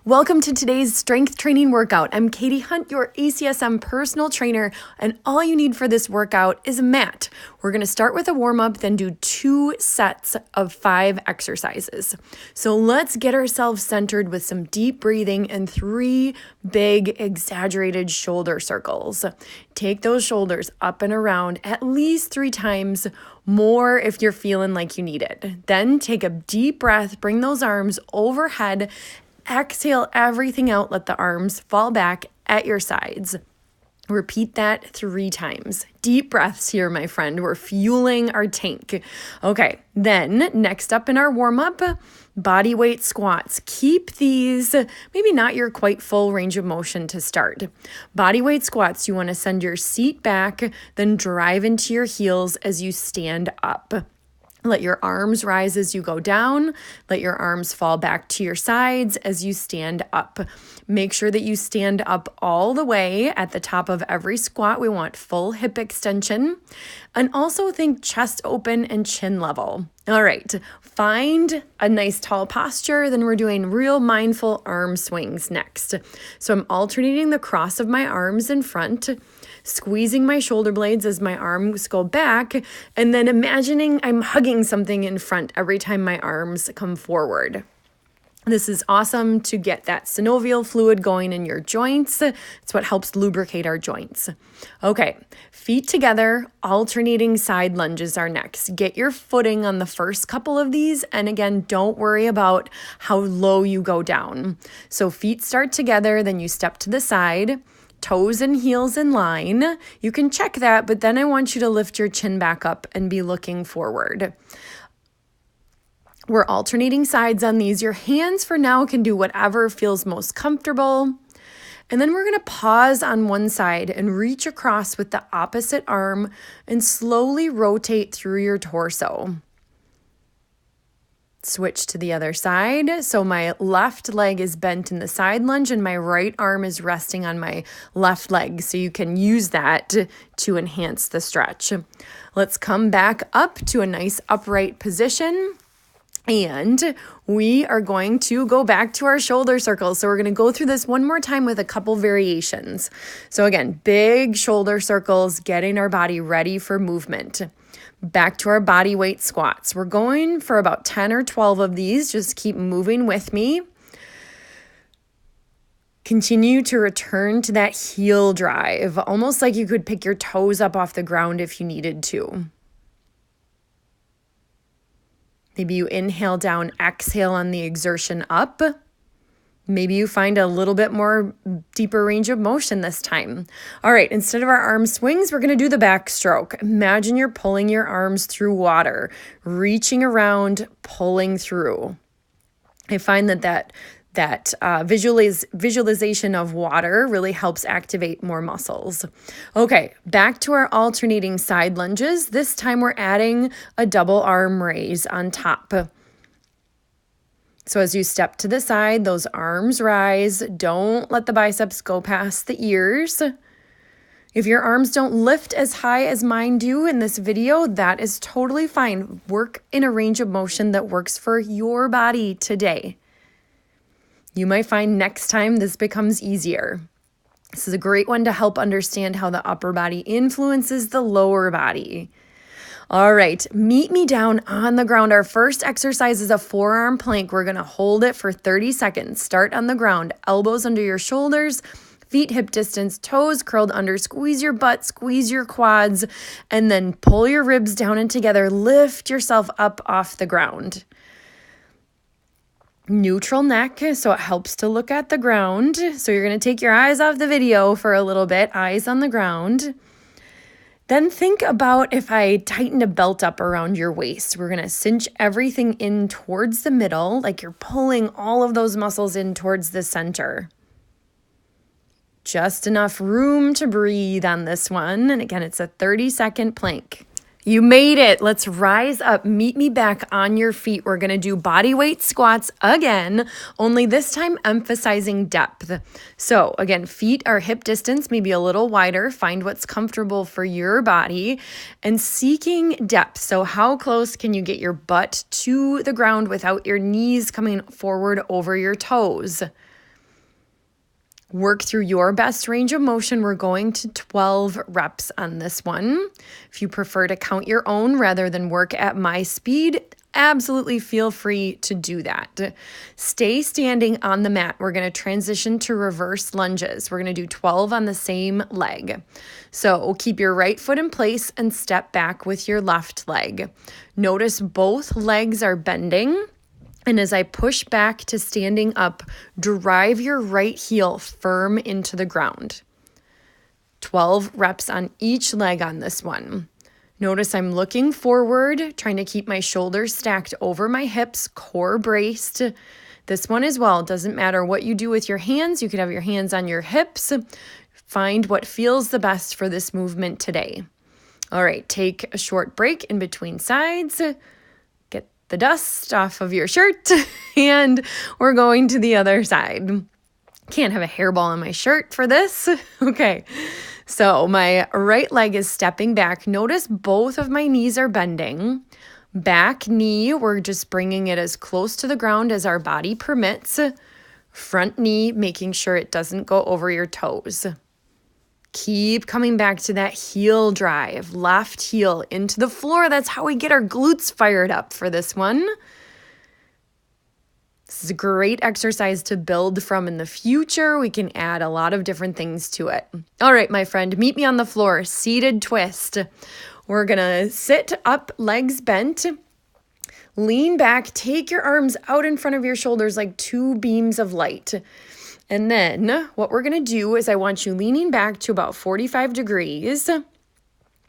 Welcome to today's strength training workout. I'm Katie Hunt, your ACSM personal trainer, and all you need for this workout is a mat. We're going to start with a warm-up, then do 2 sets of 5 exercises. So let's get ourselves centered with some deep breathing and 3 big exaggerated shoulder circles. Take those shoulders up and around at least 3 times, more if you're feeling like you need it. Then take a deep breath, bring those arms overhead. Exhale everything out. Let the arms fall back at your sides. Repeat that 3 times. Deep breaths here, my friend. We're fueling our tank. Okay, then next up in our warm-up, body weight squats. Keep these, maybe not your quite full range of motion to start. Body weight squats, you want to send your seat back, then drive into your heels as you stand up. Let your arms rise as you go down. Let your arms fall back to your sides as you stand up. Make sure that you stand up all the way at the top of every squat. We want full hip extension. And also think chest open and chin level. All right, find a nice tall posture. Then we're doing real mindful arm swings next. So I'm alternating the cross of my arms in front, squeezing my shoulder blades as my arms go back, and then imagining I'm hugging something in front every time my arms come forward. This is awesome to get that synovial fluid going in your joints. It's what helps lubricate our joints. Okay, feet together, alternating side lunges are next. Get your footing on the first couple of these, and again, don't worry about how low you go down. So feet start together, then you step to the side. Toes and heels in line. You can check that, but then I want you to lift your chin back up and be looking forward. We're alternating sides on these. Your hands for now can do whatever feels most comfortable. And then we're going to pause on one side and reach across with the opposite arm and slowly rotate through your torso. Switch to the other side. So my left leg is bent in the side lunge and my right arm is resting on my left leg. So you can use that to enhance the stretch. Let's come back up to a nice upright position. And we are going to go back to our shoulder circles. So we're going to go through this one more time with a couple variations. So again, big shoulder circles, getting our body ready for movement. Back to our body weight squats. We're going for about 10 or 12 of these. Just keep moving with me. Continue to return to that heel drive, almost like you could pick your toes up off the ground if you needed to. Maybe you inhale down, exhale on the exertion up. Maybe you find a little bit more deeper range of motion this time. All right, instead of our arm swings, we're going to do the backstroke. Imagine you're pulling your arms through water, reaching around, pulling through. I find that visualization of water really helps activate more muscles. Okay, back to our alternating side lunges. This time we're adding a double arm raise on top. So as you step to the side, those arms rise. Don't let the biceps go past the ears. If your arms don't lift as high as mine do in this video, that is totally fine. Work in a range of motion that works for your body today. You might find next time this becomes easier. This is a great one to help understand how the upper body influences the lower body. All right, meet me down on the ground. Our first exercise is a forearm plank. We're going to hold it for 30 seconds. Start on the ground, elbows under your shoulders, feet hip distance, toes curled under. Squeeze your butt, squeeze your quads, and then pull your ribs down and together. Lift yourself up off the ground. Neutral neck, so it helps to look at the ground. So you're going to take your eyes off the video for a little bit, eyes on the ground. Then think about if I tighten a belt up around your waist. We're going to cinch everything in towards the middle, like you're pulling all of those muscles in towards the center. Just enough room to breathe on this one. And again, it's a 30-second plank. You made it. Let's rise up. Meet me back on your feet. We're going to do body weight squats again, only this time emphasizing depth. So again, feet are hip distance, maybe a little wider. Find what's comfortable for your body and seeking depth. So how close can you get your butt to the ground without your knees coming forward over your toes? Work through your best range of motion. We're going to 12 reps on this one. If you prefer to count your own rather than work at my speed, absolutely feel free to do that. Stay standing on the mat. We're going to transition to reverse lunges. We're going to do 12 on the same leg. So keep your right foot in place and step back with your left leg. Notice both legs are bending. And as I push back to standing up, drive your right heel firm into the ground. 12 reps on each leg on this one. Notice I'm looking forward, trying to keep my shoulders stacked over my hips, core braced. This one as well, doesn't matter what you do with your hands. You could have your hands on your hips. Find what feels the best for this movement today. All right, take a short break in between sides. The dust off of your shirt, and we're going to the other side. Can't have a hairball on my shirt for this. Okay, so my right leg is stepping back. Notice both of my knees are bending. Back knee, we're just bringing it as close to the ground as our body permits. Front knee, making sure it doesn't go over your toes. Keep coming back to that heel drive, left heel into the floor. That's how we get our glutes fired up for this one. This is a great exercise to build from in the future. We can add a lot of different things to it. All right, my friend, meet me on the floor, seated twist. We're gonna sit up, legs bent, lean back, take your arms out in front of your shoulders like two beams of light. And then what we're going to do is I want you leaning back to about 45 degrees.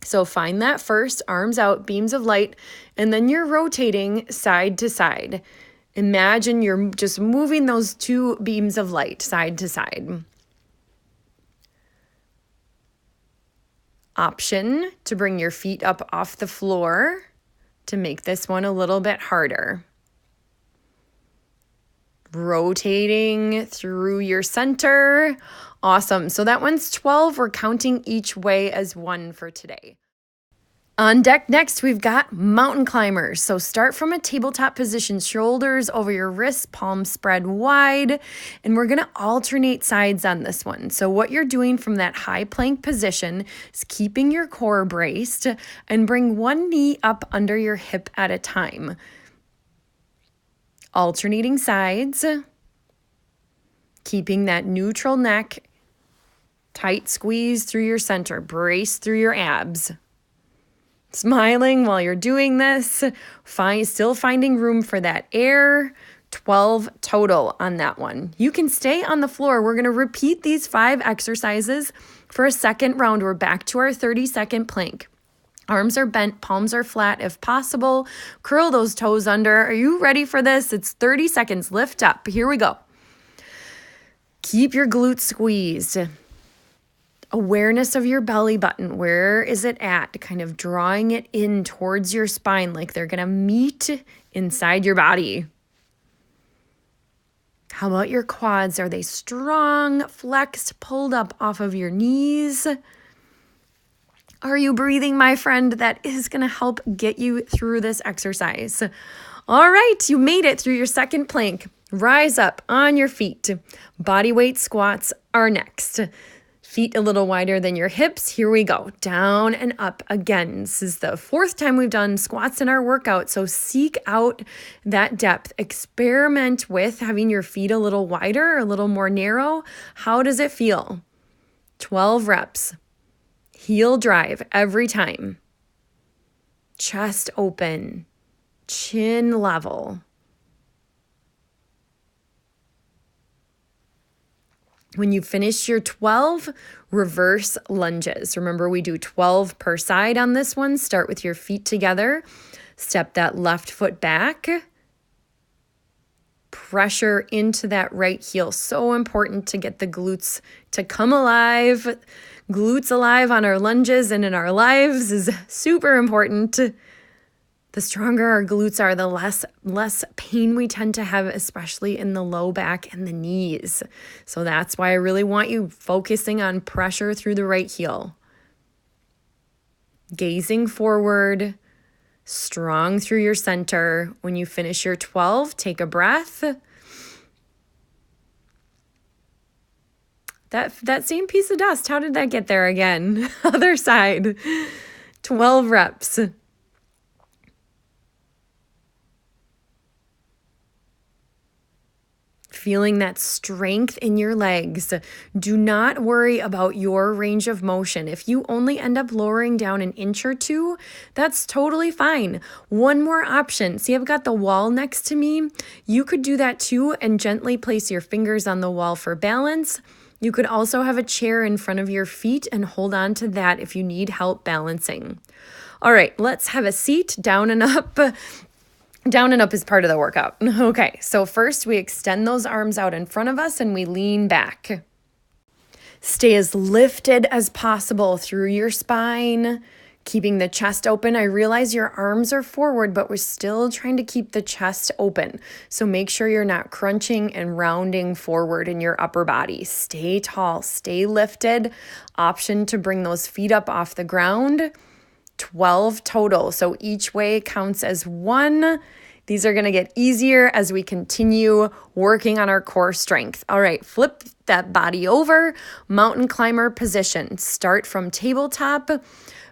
So find that first, arms out, beams of light, and then you're rotating side to side. Imagine you're just moving those two beams of light side to side. Option to bring your feet up off the floor to make this one a little bit harder. Rotating through your center. Awesome. So that one's 12. We're counting each way as one for today. On deck next, we've got mountain climbers. So start from a tabletop position, shoulders over your wrists, palms spread wide, and we're going to alternate sides on this one. So what you're doing from that high plank position is keeping your core braced and bring one knee up under your hip at a time. Alternating sides, keeping that neutral neck, tight squeeze through your center, brace through your abs. Smiling while you're doing this, still finding room for that air. 12 total on that one. You can stay on the floor. We're going to repeat these 5 exercises for a second round. We're back to our 30-second plank. Arms are bent, palms are flat if possible. Curl those toes under. Are you ready for this? It's 30 seconds. Lift up. Here we go. Keep your glutes squeezed. Awareness of your belly button. Where is it at? Kind of drawing it in towards your spine like they're going to meet inside your body. How about your quads? Are they strong, flexed, pulled up off of your knees? Are you breathing, my friend? That is going to help get you through this exercise. All right, you made it through your second plank. Rise up on your feet. Body weight squats are next. Feet a little wider than your hips. Here we go. Down and up again. This is the 4th time we've done squats in our workout, so seek out that depth. Experiment with having your feet a little wider, a little more narrow. How does it feel? 12 reps. Heel drive every time. Chest open. Chin level. When you finish your 12, reverse lunges. Remember, we do 12 per side on this one. Start with your feet together. Step that left foot back. Pressure into that right heel. So important to get the glutes to come alive. Glutes alive on our lunges and in our lives is super important. The stronger our glutes are, the less pain we tend to have, especially in the low back and the knees. So that's why I really want you focusing on pressure through the right heel. Gazing forward, strong through your center. When you finish your 12, take a breath. That same piece of dust, how did that get there again? Other side. 12 reps. Feeling that strength in your legs. Do not worry about your range of motion. If you only end up lowering down an inch or two, that's totally fine. One more option. See, I've got the wall next to me. You could do that too and gently place your fingers on the wall for balance. You could also have a chair in front of your feet and hold on to that if you need help balancing. All right, let's have a seat, down and up. Down and up is part of the workout. Okay, so first we extend those arms out in front of us and we lean back. Stay as lifted as possible through your spine, keeping the chest open. I realize your arms are forward, but we're still trying to keep the chest open. So make sure you're not crunching and rounding forward in your upper body. Stay tall, stay lifted. Option to bring those feet up off the ground. 12 total. So each way counts as one. These are going to get easier as we continue working on our core strength. All right, flip that body over, mountain climber position. Start from tabletop,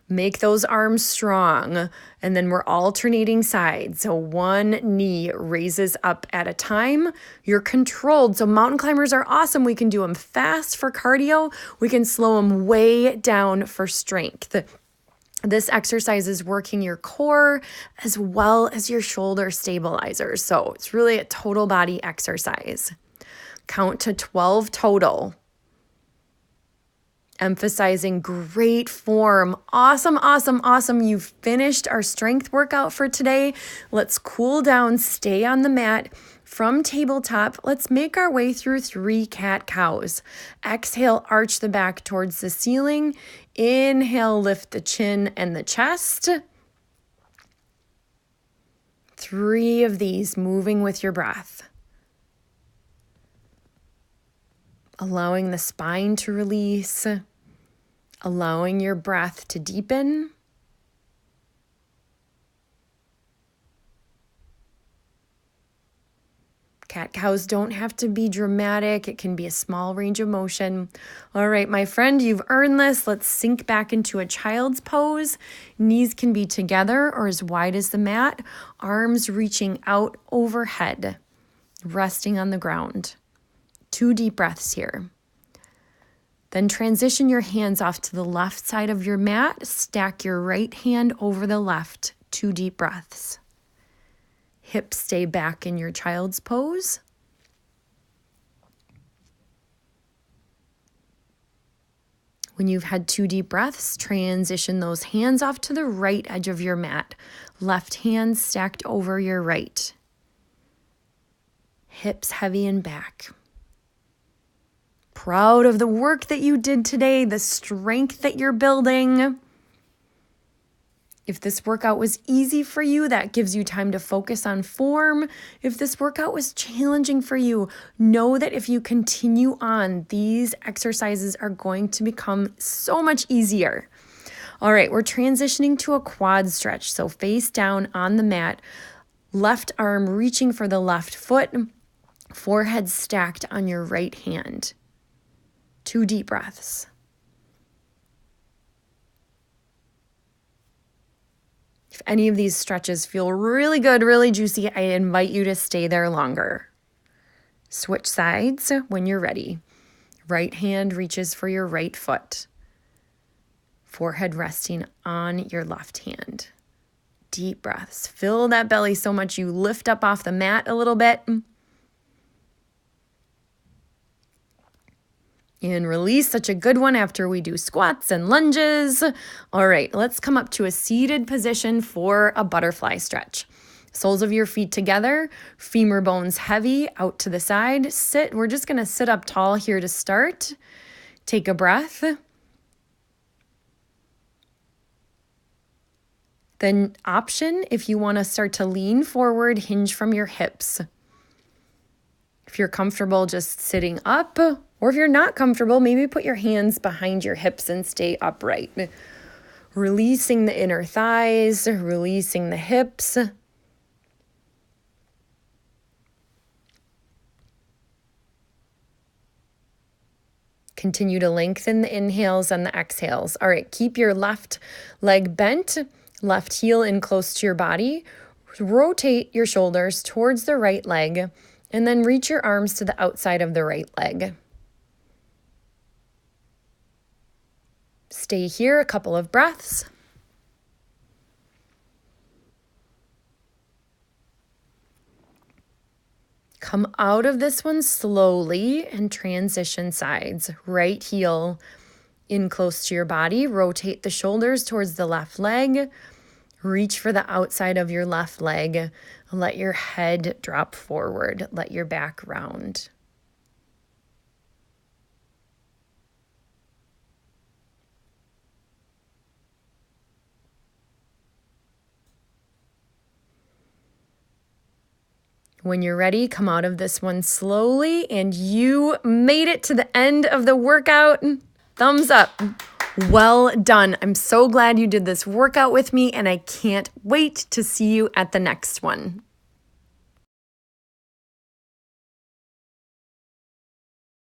make those arms strong, and then we're alternating sides. So one knee raises up at a time. You're controlled. So mountain climbers are awesome. We can do them fast for cardio. We can slow them way down for strength. This exercise is working your core as well as your shoulder stabilizers. So it's really a total body exercise. Count to 12 total. Emphasizing great form. Awesome, awesome, awesome. You've finished our strength workout for today. Let's cool down, stay on the mat. From tabletop, let's make our way through 3 cat-cows. Exhale, arch the back towards the ceiling. Inhale, lift the chin and the chest. 3 of these, moving with your breath. Allowing the spine to release. Allowing your breath to deepen. Cat-cows don't have to be dramatic. It can be a small range of motion. All right, my friend, you've earned this. Let's sink back into a child's pose. Knees can be together or as wide as the mat. Arms reaching out overhead, resting on the ground. 2 deep breaths here. Then transition your hands off to the left side of your mat. Stack your right hand over the left. 2 deep breaths. Hips stay back in your child's pose. When you've had 2 deep breaths, transition those hands off to the right edge of your mat. Left hand stacked over your right. Hips heavy and back. Proud of the work that you did today, the strength that you're building. If this workout was easy for you, that gives you time to focus on form. If this workout was challenging for you, know that if you continue on, these exercises are going to become so much easier. All right, we're transitioning to a quad stretch. So face down on the mat, left arm reaching for the left foot, forehead stacked on your right hand. 2 deep breaths. If any of these stretches feel really good, really juicy, I invite you to stay there longer. Switch sides when you're ready. Right hand reaches for your right foot. Forehead resting on your left hand. Deep breaths. Fill that belly so much you lift up off the mat a little bit. And release, such a good one after we do squats and lunges. All right, let's come up to a seated position for a butterfly stretch. Soles of your feet together, femur bones heavy out to the side. Sit. We're just going to sit up tall here to start. Take a breath. Then option, if you want to start to lean forward, hinge from your hips. If you're comfortable just sitting up, or if you're not comfortable, maybe put your hands behind your hips and stay upright. Releasing the inner thighs, releasing the hips. Continue to lengthen the inhales and the exhales. All right, keep your left leg bent, left heel in close to your body. Rotate your shoulders towards the right leg, and then reach your arms to the outside of the right leg. Stay here a couple of breaths. Come out of this one slowly and transition sides. Right heel in close to your body. Rotate the shoulders towards the left leg. Reach for the outside of your left leg. Let your head drop forward. Let your back round. When you're ready, come out of this one slowly, and you made it to the end of the workout. Thumbs up. Well done. I'm so glad you did this workout with me, and I can't wait to see you at the next one.